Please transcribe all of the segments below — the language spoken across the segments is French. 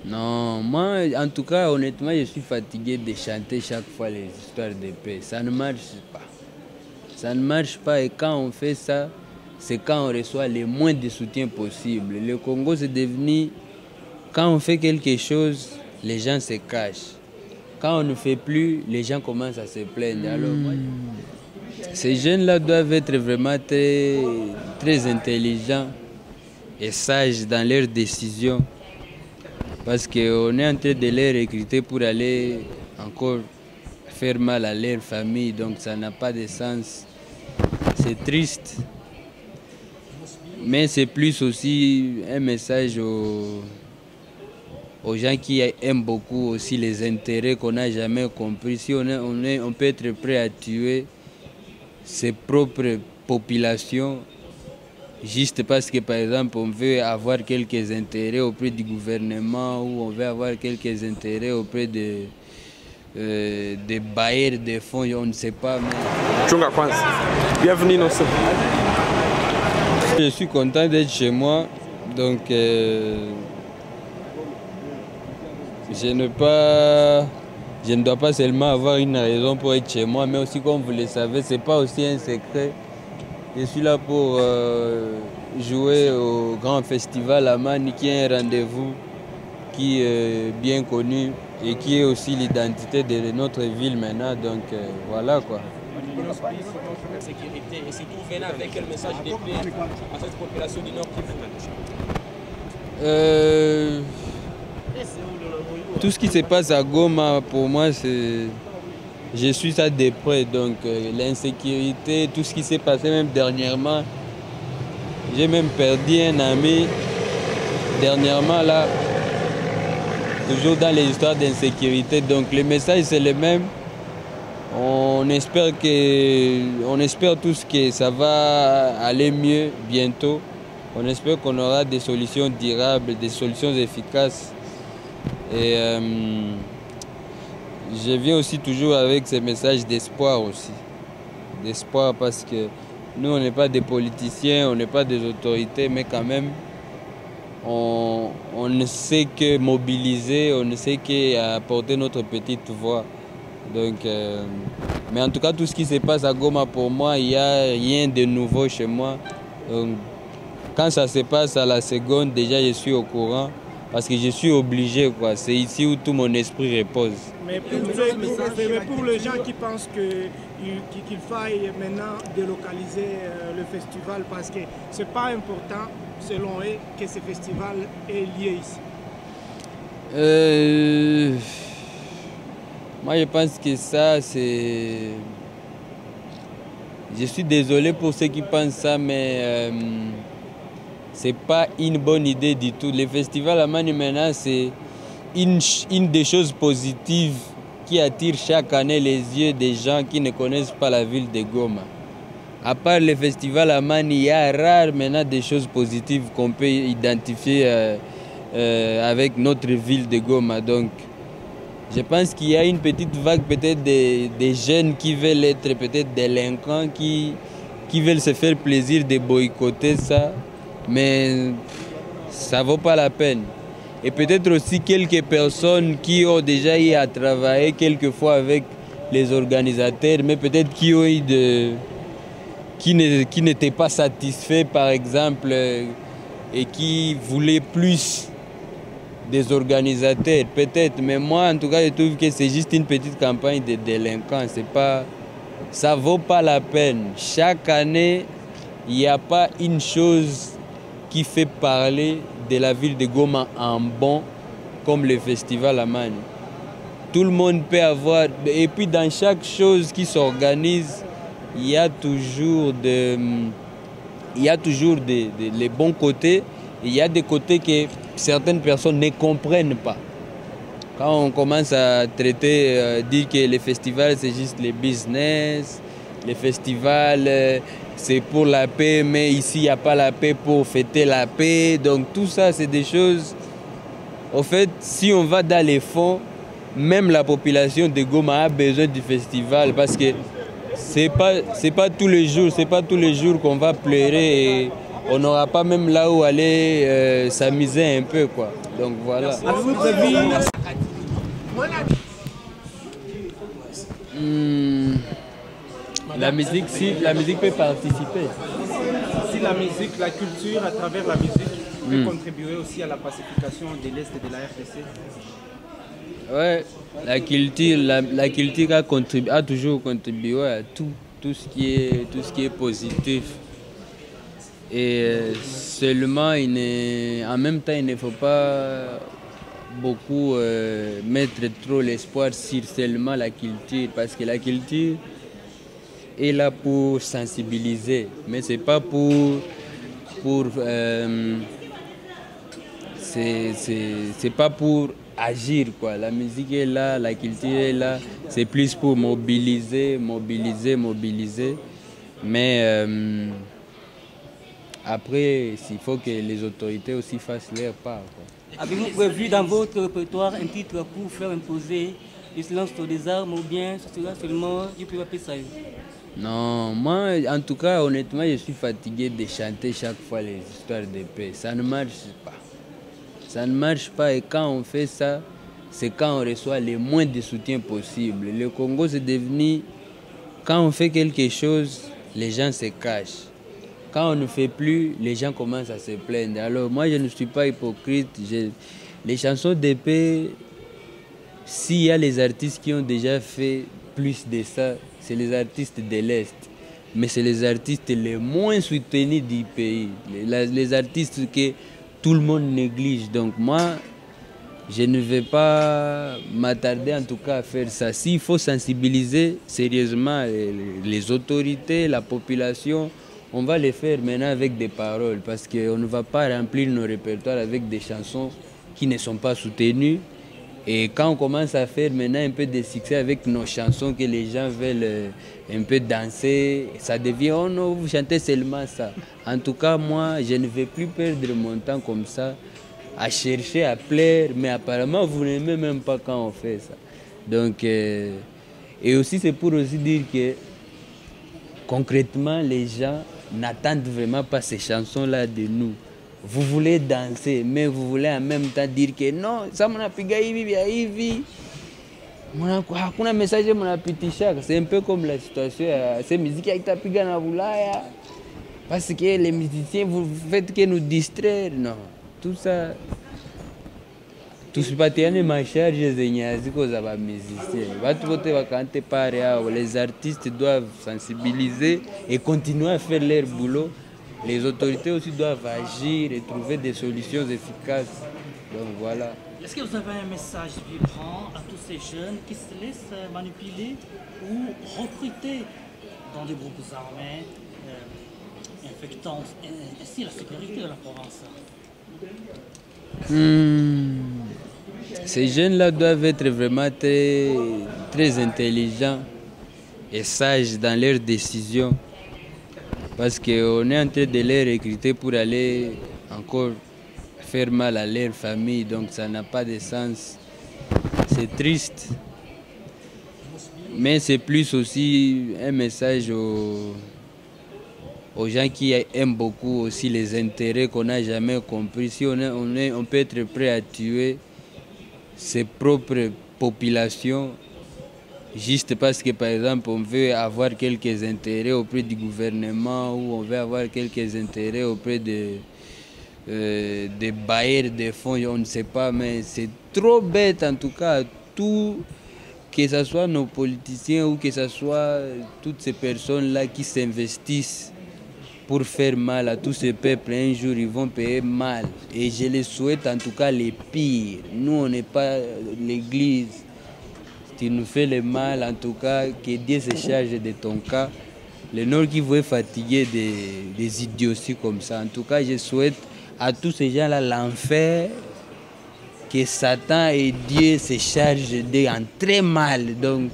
Non, moi, en tout cas, honnêtement, je suis fatigué de chanter chaque fois les histoires de paix. Ça ne marche pas. Ça ne marche pas et quand on fait ça, c'est quand on reçoit le moins de soutien possible. Le Congo, c'est devenu... Quand on fait quelque chose, les gens se cachent. Quand on ne fait plus, les gens commencent à se plaindre. Alors, ces jeunes-là doivent être vraiment très, très intelligents et sages dans leurs décisions. Parce qu'on est en train de les recruter pour aller encore faire mal à leur famille. Donc ça n'a pas de sens. C'est triste. Mais c'est plus aussi un message aux gens qui aiment beaucoup aussi les intérêts qu'on n'a jamais compris. Si on peut être prêt à tuer ses propres populations juste parce que, par exemple, on veut avoir quelques intérêts auprès du gouvernement ou on veut avoir quelques intérêts auprès des bailleurs de fonds, on ne sait pas. Mais... Chunga Kwanza, bienvenue dans ce... Je suis content d'être chez moi, donc je ne dois pas seulement avoir une raison pour être chez moi, mais aussi, comme vous le savez, ce n'est pas aussi un secret. Je suis là pour jouer au grand festival à Mani, qui est un rendez-vous qui est bien connu et qui est aussi l'identité de notre ville maintenant. Donc voilà quoi. Et si vous venez avec quel message de paix à cette population du Nord Kivu? Tout ce qui se passe à Goma, pour moi, c'est... Je suis ça de près, donc l'insécurité, tout ce qui s'est passé même dernièrement. J'ai même perdu un ami dernièrement là, toujours dans les histoires d'insécurité. Donc le message c'est le même. On espère tous que ça va aller mieux bientôt. On espère qu'on aura des solutions durables, des solutions efficaces. Et je viens aussi toujours avec ces messages d'espoir aussi. D'espoir parce que nous, on n'est pas des politiciens, on n'est pas des autorités, mais quand même, on ne sait que mobiliser, on ne sait qu'apporter notre petite voix. Donc, mais en tout cas, tout ce qui se passe à Goma, pour moi, il n'y a rien de nouveau chez moi. Donc, quand ça se passe à la seconde, déjà, je suis au courant. Parce que je suis obligé, quoi. C'est ici où tout mon esprit repose. Mais pour les gens qui pensent qu'il faille maintenant délocaliser le festival, parce que ce n'est pas important, selon eux, que ce festival est lié ici. Moi, je pense que ça, c'est... Je suis désolé pour ceux qui pensent ça, mais... c'est pas une bonne idée du tout. Le festival à Mani maintenant, c'est une des choses positives qui attire chaque année les yeux des gens qui ne connaissent pas la ville de Goma. À part le festival à Mani, il y a rare maintenant des choses positives qu'on peut identifier avec notre ville de Goma. Donc, je pense qu'il y a une petite vague peut-être des jeunes qui veulent être peut-être délinquants, qui veulent se faire plaisir de boycotter ça. Mais ça ne vaut pas la peine. Et peut-être aussi quelques personnes qui ont déjà eu à travailler quelquefois avec les organisateurs, mais peut-être qui ont eu qui n'étaient pas satisfaits par exemple et qui voulaient plus des organisateurs, peut-être. Mais moi en tout cas je trouve que c'est juste une petite campagne de délinquants. Ça ne vaut pas la peine. Chaque année, il n'y a pas une chose qui fait parler de la ville de Goma en bon, comme le festival à Mani. Tout le monde peut avoir... Et puis dans chaque chose qui s'organise, il y a toujours les bons côtés. Et il y a des côtés que certaines personnes ne comprennent pas. Quand on commence à traiter, dire que les festivals c'est juste les business, les festivals... c'est pour la paix, mais ici, il n'y a pas la paix pour fêter la paix. Donc tout ça, c'est des choses... En fait, si on va dans les fonds, même la population de Goma a besoin du festival parce que c'est pas tous les jours qu'on va pleurer on n'aura pas même là où aller s'amuser un peu, quoi. Donc voilà. La musique, si la musique peut participer. Si la musique, la culture, à travers la musique, peut contribuer aussi à la pacification de l'Est de la RDC. Ouais, la culture a toujours contribué à tout ce qui est positif. Et seulement, en même temps, il ne faut pas beaucoup mettre trop l'espoir sur seulement la culture, parce que la culture est là pour sensibiliser, mais c'est pas c'est pas pour agir, quoi. La musique est là, la culture est là, c'est plus pour mobiliser. Mais après, il faut que les autorités aussi fassent leur part, quoi. Avez-vous prévu dans votre répertoire un titre pour faire imposer le silence des armes, ou bien ce sera seulement du peuple sérieux? Non, moi, en tout cas, honnêtement, je suis fatigué de chanter chaque fois les histoires de paix. Ça ne marche pas. Ça ne marche pas, et quand on fait ça, c'est quand on reçoit le moins de soutien possible. Le Congo, c'est devenu, quand on fait quelque chose, les gens se cachent. Quand on ne fait plus, les gens commencent à se plaindre. Alors moi, je ne suis pas hypocrite. Les chansons de paix, s'il y a les artistes qui ont déjà fait plus de ça, c'est les artistes de l'Est. Mais c'est les artistes les moins soutenus du pays. Les artistes que tout le monde néglige. Donc moi, je ne vais pas m'attarder en tout cas à faire ça. S'il faut sensibiliser sérieusement les autorités, la population, on va le faire maintenant avec des paroles, parce qu'on ne va pas remplir nos répertoires avec des chansons qui ne sont pas soutenues. Et quand on commence à faire maintenant un peu de succès avec nos chansons que les gens veulent un peu danser, ça devient « oh non, vous chantez seulement ça ». En tout cas, moi, je ne vais plus perdre mon temps comme ça à chercher à plaire, mais apparemment, vous n'aimez même pas quand on fait ça. Donc, et aussi, c'est pour aussi dire que concrètement, les gens n'attendent vraiment pas ces chansons-là de nous. Vous voulez danser, mais vous voulez en même temps dire que non, ça m'a piga hivi. Hakuna message mnapitisha. C'est un peu comme la situation, ces musiques qui t'a piga na Bulaya. Parce que les musiciens, vous faites que nous distraire. Non, tout ça. Tusipatiane masharge zenye haziko za ba musiciens. Watu wote wakante pare yao. Les artistes doivent sensibiliser et continuer à faire leur boulot. Les autorités aussi doivent agir et trouver des solutions efficaces. Donc voilà. Est-ce que vous avez un message vibrant à tous ces jeunes qui se laissent manipuler ou recruter dans des groupes armés, infectant ainsi la sécurité de la province? Ces jeunes-là doivent être vraiment très intelligents et sages dans leurs décisions. Parce qu'on est en train de les recruter pour aller encore faire mal à leur famille, donc ça n'a pas de sens. C'est triste. Mais c'est plus aussi un message aux gens qui aiment beaucoup aussi les intérêts qu'on n'a jamais compris. Si on peut être prêt à tuer ses propres populations, juste parce que, par exemple, on veut avoir quelques intérêts auprès du gouvernement, ou on veut avoir quelques intérêts auprès des bailleurs de fonds, on ne sait pas, mais c'est trop bête en tout cas. Tout, que ce soit nos politiciens ou que ce soit toutes ces personnes-là qui s'investissent pour faire mal à tous ces peuples, un jour ils vont payer mal. Et je les souhaite en tout cas les pires. Nous, on n'est pas l'église. Tu nous fais le mal, en tout cas, que Dieu se charge de ton cas. Le Nord qui vous est fatigué des idioties comme ça. En tout cas, je souhaite à tous ces gens-là l'enfer, que Satan et Dieu se chargent d'entrer mal. Donc,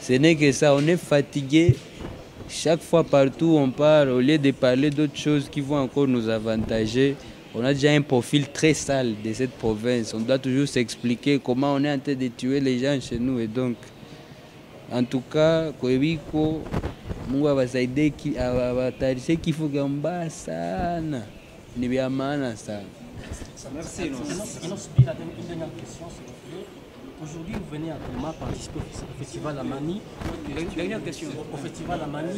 ce n'est que ça, on est fatigué. Chaque fois, partout où on part, au lieu de parler d'autres choses qui vont encore nous avantager, on a déjà un profil très sale de cette province. On doit toujours s'expliquer comment on est en train de tuer les gens chez nous. Et donc, en tout cas, Kwebiko, Mungu awasaidie awatayarishe kifo mbaya sana. Ni vya maana sana. Merci. Une dernière question, s'il vous plaît. Aujourd'hui, vous venez à Goma participer au festival Amani. Dernière question. Au festival Amani,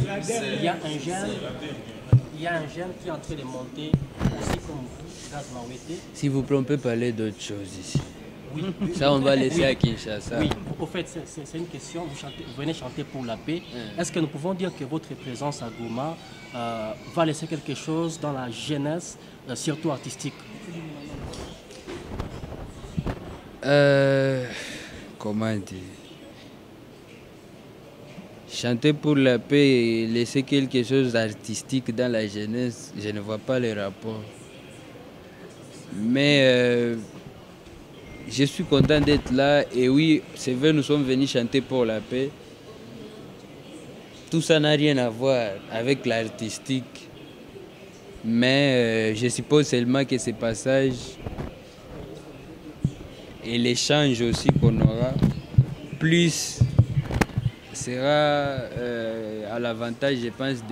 il y a un jeune qui est en train de monter, aussi comme vous, Gaz Mawete. S'il vous plaît, on peut parler d'autre chose ici. Oui. Ça, on va laisser à Kinshasa. Oui, au fait, c'est une question. Vous venez chanter pour la paix. Est-ce que nous pouvons dire que votre présence à Goma va laisser quelque chose dans la jeunesse, surtout artistique? Comment dire? Chanter pour la paix et laisser quelque chose d'artistique dans la jeunesse, je ne vois pas les rapports. Mais je suis content d'être là. Et oui, c'est vrai, nous sommes venus chanter pour la paix. Tout ça n'a rien à voir avec l'artistique. Mais je suppose seulement que ces passages et l'échange aussi qu'on aura, plus sera à l'avantage, je pense,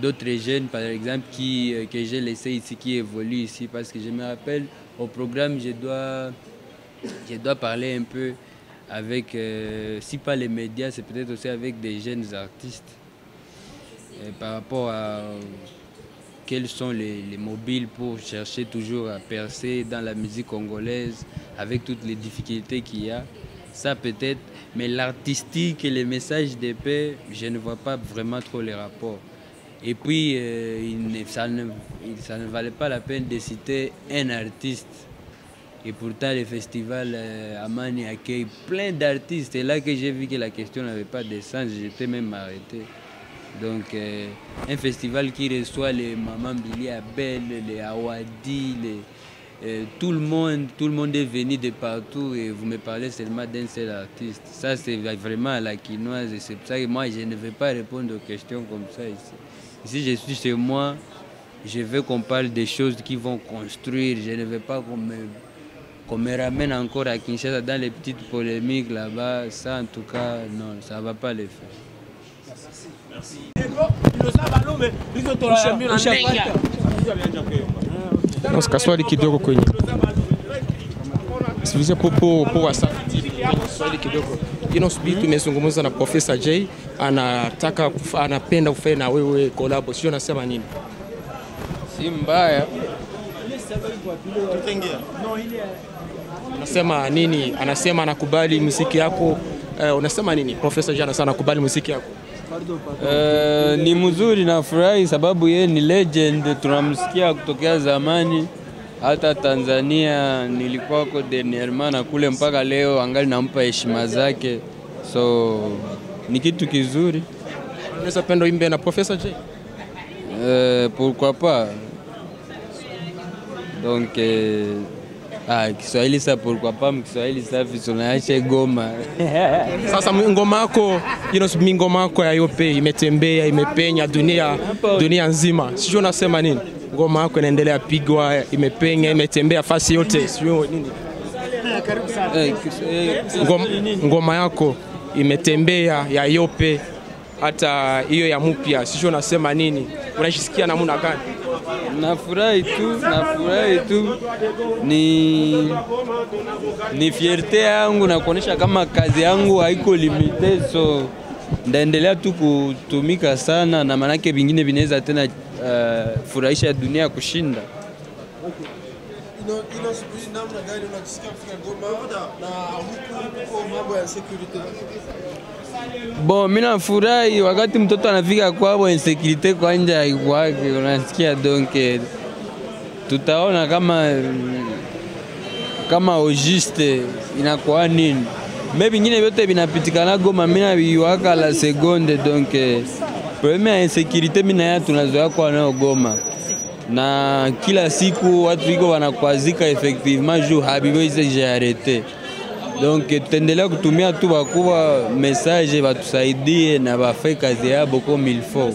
d'autres jeunes, par exemple, que j'ai laissé ici, qui évoluent ici. Parce que je me rappelle, au programme, je dois parler un peu avec, si pas les médias, c'est peut-être aussi avec des jeunes artistes. Par rapport à quels sont les mobiles pour chercher toujours à percer dans la musique congolaise avec toutes les difficultés qu'il y a. Ça peut-être, mais l'artistique et les messages de paix, je ne vois pas vraiment trop les rapports. Et puis, ça ne valait pas la peine de citer un artiste. Et pourtant, le festival Amani accueille plein d'artistes. Et là que j'ai vu que la question n'avait pas de sens, j'étais même arrêté. Donc, un festival qui reçoit les Maman Billy Abel, les Awadi, tout le monde est venu de partout et vous me parlez seulement d'un seul artiste. Ça, c'est vraiment à la quinoise et c'est pour ça que moi, je ne vais pas répondre aux questions comme ça ici. Ici, je suis chez moi, je veux qu'on parle des choses qui vont construire. Je ne veux pas qu'on me ramène encore à Kinshasa dans les petites polémiques là-bas. Ça, en tout cas, non, ça ne va pas le faire. Merci. Swali kidogo kwenye sivize popo Wasafi swali kidogo. Speak tumezungumza na Professor J, anapenda kufanya na wewe collab, sio unasema nini? Si mbaya. Unasema nini? Anasema anakubali muziki yako. Unasema nini? Professor J anasema anakubali muziki yako. Ni mzuri na furahi sababu yeye ni legend, tunamsikia kutokea zamani. Hata Tanzania nilikuwa kwa dernièrement na kule mpaka leo angali nampa heshima zake. So ni kitu kizuri. Unaweza penda imbe na Professor J? Pourquoi pas? Donc Kiswahili sa pourquoi pas, Kiswahili safi tunaacha Goma. Sasa ngoma yako, ngoma yako ya yope imetembea, imepenya dunia nzima. Sio unasema nini? Ngoma yako inaendelea pigwa, imepenya, imetembea fasi yote. Sio nini? Ngoma yako imetembea ya yope, hata hiyo ya mpya. Sio unasema nini? Unajisikia namna gani? Nafurahi tu, ni fierté yangu na kuonesha kama kazi yangu haiko limite, so ndaendelea tu kutumika sana na manake vingine vinaweza tena furahisha dunia kushinda. Inasubiri namna gani unajisikia kufika Goma na huko mambo ya security? Bon, mimi nafurahi wakati mtoto anafika kwao, insecurity kwa nje haikwake, unasikia. Donc tutaona kama au juste inakuwa nini. Mais vingine vyote vinapitikana Goma, mimi naviwaka la seconde. Donc problème ya insecurity mimi na tunazoea kwa nao Goma. Na kila siku watu wiko wanakwazika effectivement juu habiwezi j'arrêter. Donc tutaendelea kutumia tu bakubwa message batusaidie na bafanye kazi yabo comme il faut.